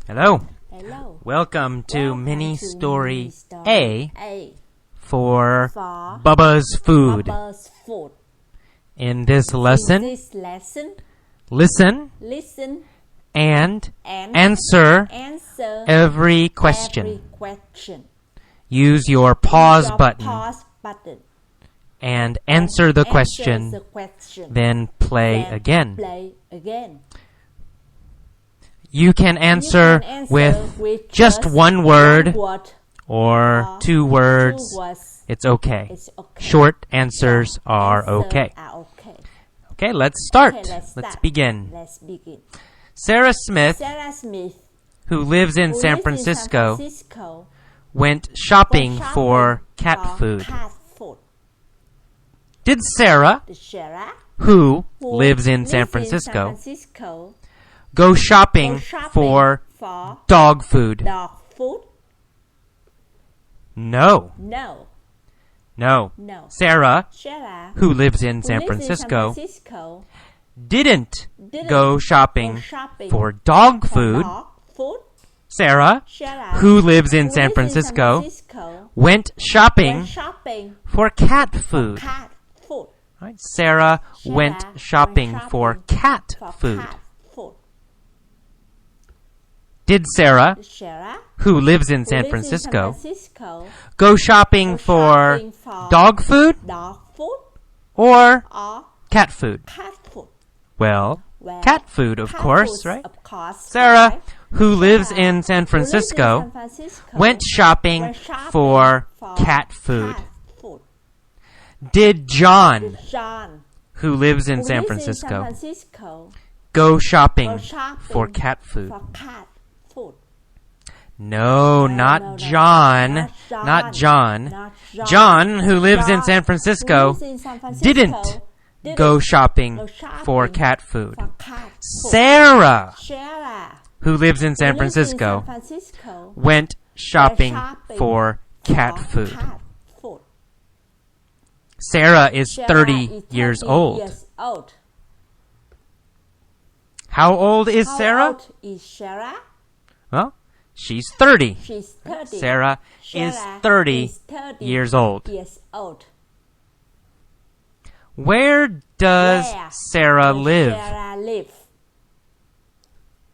Hello. Hello. Welcome to mini story A A for for Bubba's food. Bubba's food. In this In lesson, this lesson, listen listen and and answer answer every question. every question. Use your pause Your button pause button. and answer the Answer question, the question. then play Then again. Play again. You can answer, You can answer with just one word word or two words. Two words. It's okay. It's okay. Short answers are Answer okay. are okay. Okay, let's start. Okay, let's start. begin. Let's begin. Sarah Smith, Sarah Smith, who lives in who San lives Francisco, in San Francisco, went shopping went for cat for food. cat food. Did Sarah, Sarah, who who lives in San lives Francisco, in San Francisco, go shopping go shopping for for dog food? dog food? No. No. No. No. Sarah, Sarah, who lives in who San lives in Francisco, San Francisco, didn't didn't go shopping go shopping for dog for food. dog food. Sarah, Sarah, who lives in who San lives Francisco, in San Francisco, went shopping went shopping for cat for food. cat food. Right? Sarah went shopping for cat for food. cat food. Did Sarah, Sarah, who lives in who San lives Francisco, in San Francisco, go shopping go for shopping for dog food dog food or or cat food? cat food? Well, Well, cat food, of cat course, food, right? Of course, Sarah, right? who lives Sarah, in San who lives in Francisco, San Francisco, went shopping went shopping for cat food. cat food. Did John, John, who lives in who San lives Francisco, in San Francisco, go shopping go shopping for cat food? for cat food. No, not John. Not John. Not John, who lives in John, San Francisco, who lives in San Francisco, didn't go shopping go shopping for cat food. for cat food. Sarah, Sarah, who lives in who San lives in Francisco, San Francisco, went shopping shopping for cat for food. cat food. Sarah is Sarah 30 is years 30 old. years old. How old is How Sarah? old is Sarah? Well, she's 30. She's 30. Sarah is Sarah 30 is 30 years old. Years old. Where does Where Sarah does live? Sarah live?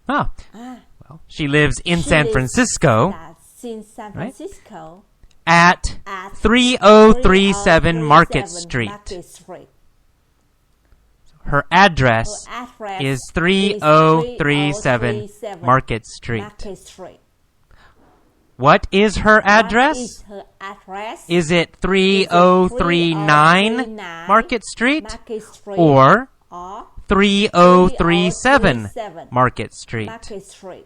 Oh, Ah, well, she lives in she San lives Francisco in San right? Francisco at at 3037 Market 3037 Street. Market Street. Her address Her address is is 3037 Market Street. Market Street. What is her What address? is her address? Is it 3039 Market Street Market Street or or 3037 Market Street? Market Street.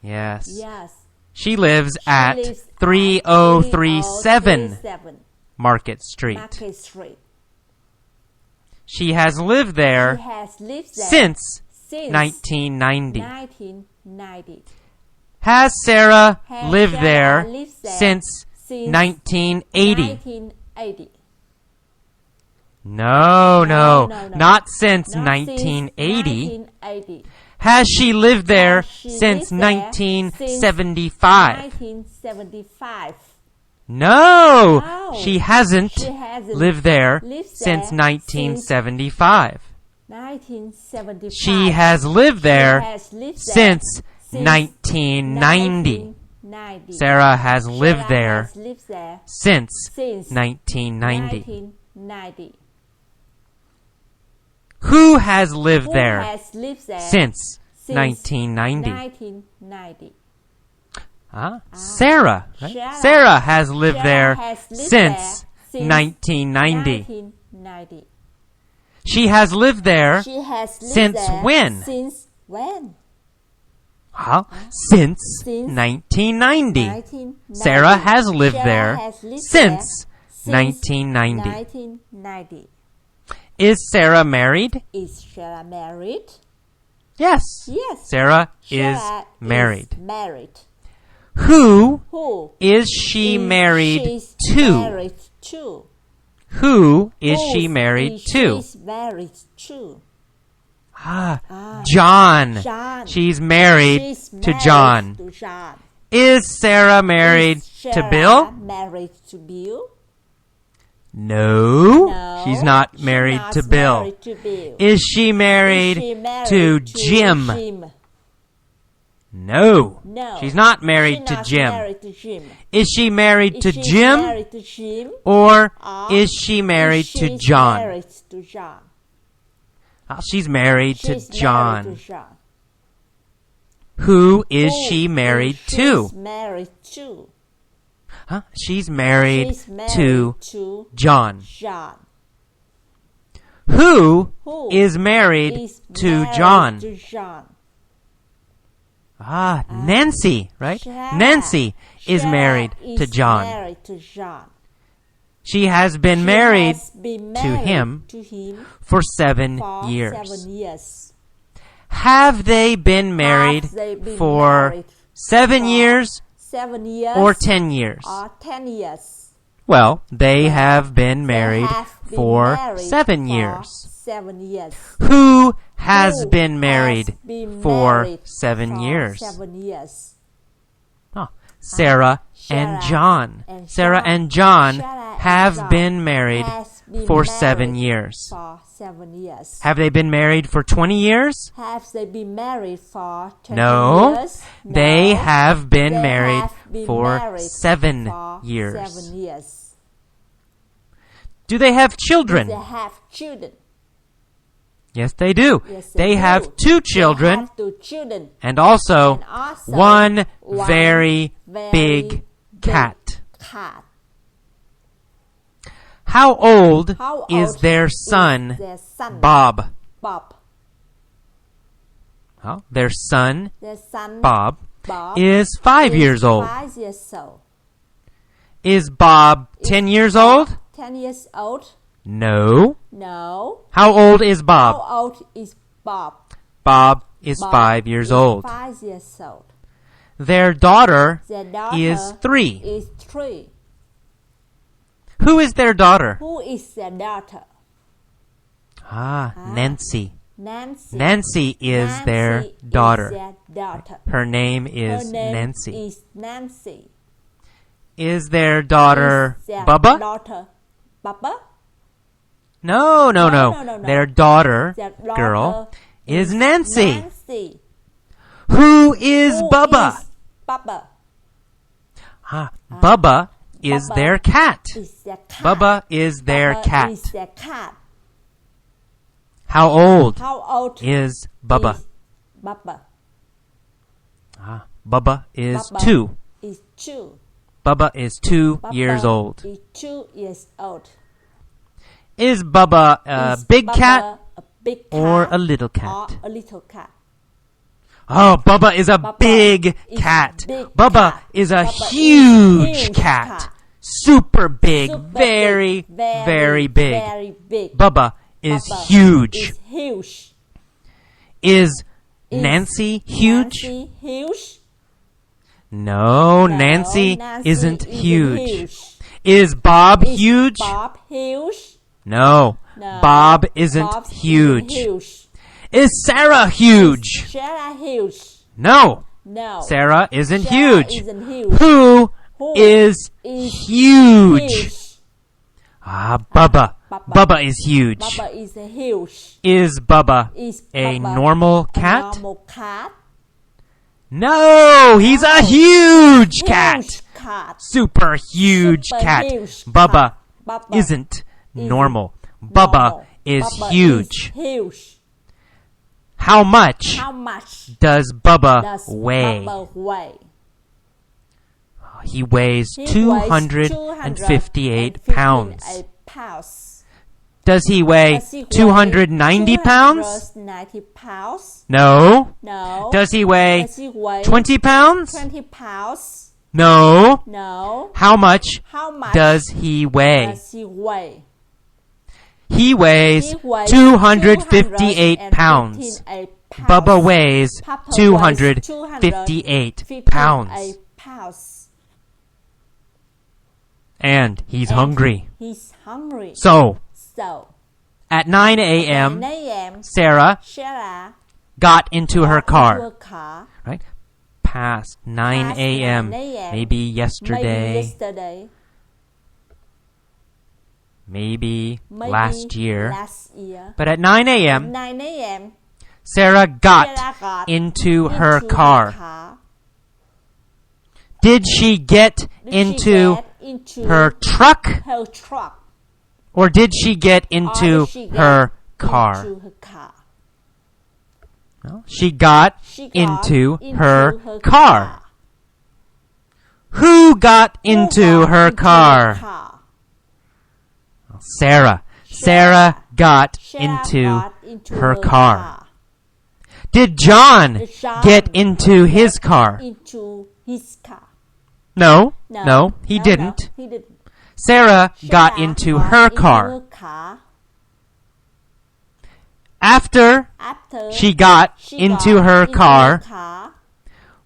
Yes. Yes. She lives She at lives at 3037 Market Street. Market Street. She has lived there She has lived there since since 1990. 1990. Has Sarah Has lived Sarah there lived there since since 1980? 1980. No, No. not since Not 1980. Since 1980. Has she lived there Has she since lived there 1975? 1975. No, No. she hasn't She hasn't lived there lived since there 1975. 1975. She has lived there She has lived there since 1990. 1990. Sarah has lived Sarah there has lived there since since 1990. 1990. Who has lived Who there has lived there since 1990? 1990. Sarah. Right? Sarah. Sarah has lived Sarah there has lived since there since 1990. 1990. She has lived there She has lived since there when? Since when? Since Since 1990. 1990. Sarah has lived Sarah there has lived since there 1990. 1990. Is Sarah married? Is Sarah married? Yes. Yes. Sarah Sarah is married. Is married. Who Who is she married she's to? Married to? Who is Who she married is to? She's married to. John. John. She's married She's to married John. to John. Is Sarah married Is to Sarah Bill? married to Bill? No. No. She's not she's married not to Bill. married to Bill. Is she married, Is she married to to Jim? Jim? No. No. She's not married She's to not Jim. married to Jim. Is she married to Is she Jim? married to Jim? Or Or is she married to she's John? married to John. She's married to She's John. married to John. Who is Who she married is to? she's married to? She's married, She's married to to John. John. Who Who is married is to married John? to John? Nancy, right? Sarah. Nancy is Sarah married is to John. married to John. She has been She married has been to married him to him for 7 for years. 7 years. Have they been married Have they been for married 7 for years 7 years or 10 years? or 10 years? Well, they have been married They have been for married 7 for years. 7 years. Who has Who been has married been for married 7 for years? 7 years. Sarah and John. Sarah and John have been married for 7 years. For 7 years. Have they been married for 20 years? Have they been married for 20 No. years? They have been They married have been for married 7 for years. 7 years. Do they have children? They have children. Yes, they do. Yes, They have do. 2 children They have 2 children. and also And also one one very very big cat. cat. How old How is old their is son, their son Bob? Bob? Their son, Their son Bob, Bob is 5 is years old. 5 years old. Is Bob 10 years old? 10 years old? No. No. How old is Bob? How old is Bob? Bob is Bob 5 years is old. 5 years old. Their daughter Their daughter is 3. is 3. Who is their daughter? Who is their daughter? Nancy. Nancy. Nancy is Nancy their is daughter. their daughter. Her name is Her name Nancy. is Nancy. Is their daughter Is their Bubba? daughter Bubba? No. No. Their daughter, Their daughter girl, is Nancy. Nancy. Who is Who Bubba? is Bubba? Bubba is Bubba their cat. Is their cat. Bubba is their Bubba cat. is their cat. How old How old is Bubba? is Bubba? Bubba is Bubba 2. Is 2. Bubba is 2 Bubba years old. Is 2 years old. Is Bubba a Is big Bubba cat a big cat or a little or cat? a little cat? Bubba is a Bubba big is cat. big Bubba cat. is a Bubba is huge huge cat. cat. Super big. Super very, big, very big. Very big. Bubba is Bubba huge. Is huge. Is Is Nancy huge? Nancy huge? No, No, Nancy isn't huge. huge. Is Bob Is huge? Bob huge? No, No. Bob isn't Bob huge. Isn't huge. Is Sarah huge? Sarah huge? No, No. Sarah isn't Sarah huge. Isn't huge. Who Who is is huge? Bubba. Bubba. Bubba is huge. Bubba is huge. Is Bubba Is a Bubba normal a cat? normal cat? No, he's a huge cat. Huge cat. Super huge Super cat. huge Bubba cat. Bubba isn't isn't normal. Bubba normal. is Bubba huge. Is huge. How much How much does Bubba does weigh? Bubba weigh? He weighs He 258 pounds. pounds. Does he weigh Does he weigh 290 pounds? 290 pounds? No. No. Does he weigh Does he weigh 20 pounds? 20 pounds? No. No. How much How much does he weigh? does he weigh? He weighs He weighs 258 pounds. 258 pounds. Bubba weighs Papa weighs 258 pounds. 258 pounds. And he's And hungry. He's hungry. So, So, At 9 a.m., 9 a.m. Sarah Sarah got into her into car. her car. Right? Past 9 Past a.m. 9 a.m. Maybe yesterday. Maybe yesterday. Maybe Maybe last year. Last year. But at 9 a.m., 9 a.m. Sarah got Sarah got into her into car. Did she get Did into she get into her truck? her truck? Or did she get into Or did she get her car? Into her car. No, she got She got into into her her car. Who got into Who got her into car? Sarah. Sarah got Sarah into got into her car. Did John Did John get into his car? Into his car. No, he didn't. He didn't. Sarah got Sarah into got her into car. her car. After After she got she into got her into car, her car,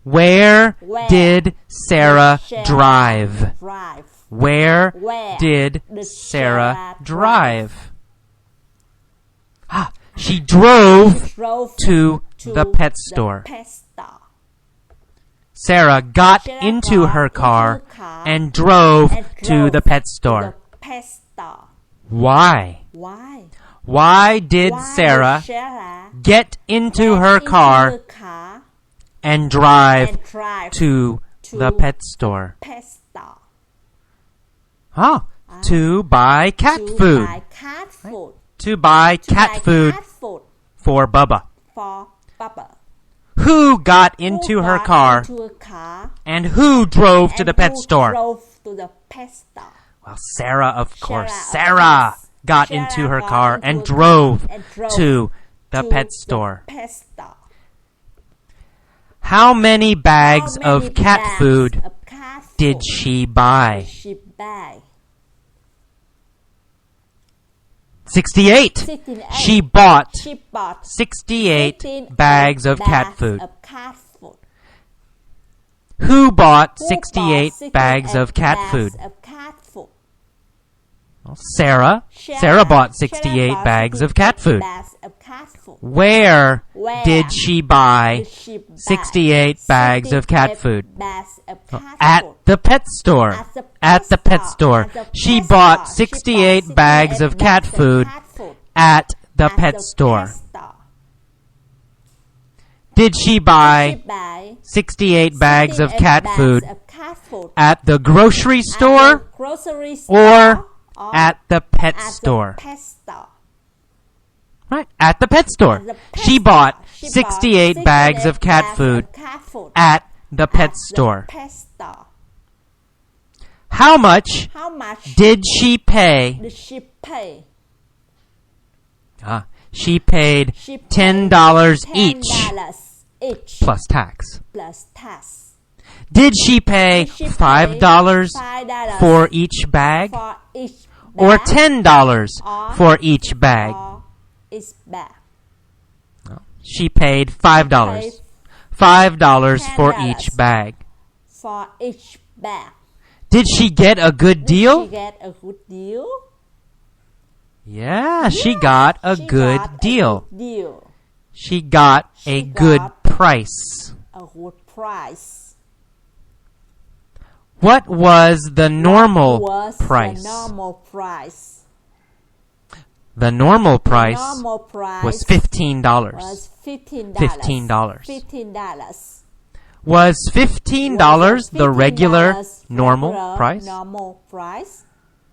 where where did Sarah Sarah drive? drive? Where Where did did Sarah Sarah drive? She drove Drove to the pet store. pet store. Sarah got Sarah into got her into car her car and drove and to drove the pet to store. the pet store. Why? Why? Why did Why Sarah did Sarah get into get her into car her car and drive and drive to the pet store? pet store? To buy cat To food. buy cat food. To buy To cat buy food cat food for Bubba. for Bubba. Who got into Who her got car into her car and who drove to and the pet who store? Drove to the pet store. Well, Sarah, of course. Sarah, Sarah of course. got Sarah into her got car into and her drove car and drove to the to pet the store. pet store. How many bags How many of cat bags food of cat food did she buy? did she buy? 68. 68. She bought She bought 68 68 bags of cat bags food. of cat food. Who bought Who 68 bought bags of cat bags food? of cat food? Well, Sarah. Sarah bought 68 bought bags of 68 cat food. bags of cat food. Where Where did she buy did she buy 68 bags of cat 68 food? bags of cat At food? the pet store. At the pet store. At the pet store. At the She pet bought store. She 68 bought bags of 68 cat bags of food cat food at the at pet the store. pet store. Did she She buy buy 68 bags of 68 cat bags food of cat food at the grocery at the store grocery store or at the pet at store? the pet store? Right, at the pet store. At the pet She store. bought She 68 bought bags 68 of cat bags food of cat food at the pet at store. The pet store. How much How much did she pay? did she pay? She paid She paid $10 each $10 each plus tax. plus tax. Did she pay Did she pay $5 $5 for each bag for each or bag $10 or for each bag? for each bag? She paid $5. $5 for each $10 bag. For each bag. Did she get a good Did she deal? get a good deal? Yeah, she got a She good got a deal. good deal. She got a She good got price. A good price. What was the normal Was price? the normal price? The normal price Normal price was $15. was $15. $15. $15. Was $15 the regular $15 normal regular price? Normal price?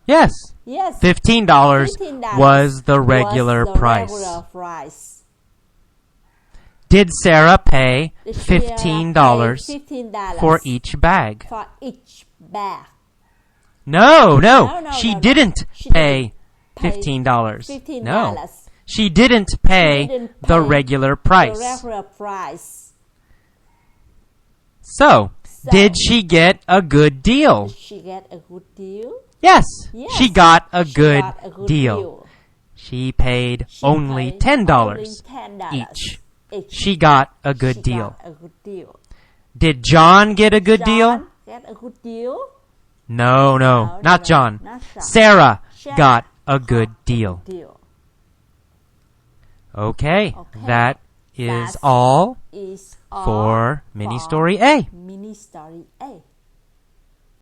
Yes. Yes. $15 was the regular was the price. regular price. Did Sarah pay Did she pay $15 $15 for each bag? for each bag? No, No, she no. didn't She pay didn't $15. $15. No, she didn't pay didn't the pay regular The price. regular price. So, did she get a good deal? Did she get a good deal? Yes, Yes. she got a She good got a good deal. She paid She only paid $10 only $10 each. each. She got a good She deal. got a good deal. Did John get a good deal? John get a good deal? No, not John. Not John. Sarah Sarah got a good deal. Deal. Okay, Okay. that is That's all is all for mini for story A. mini story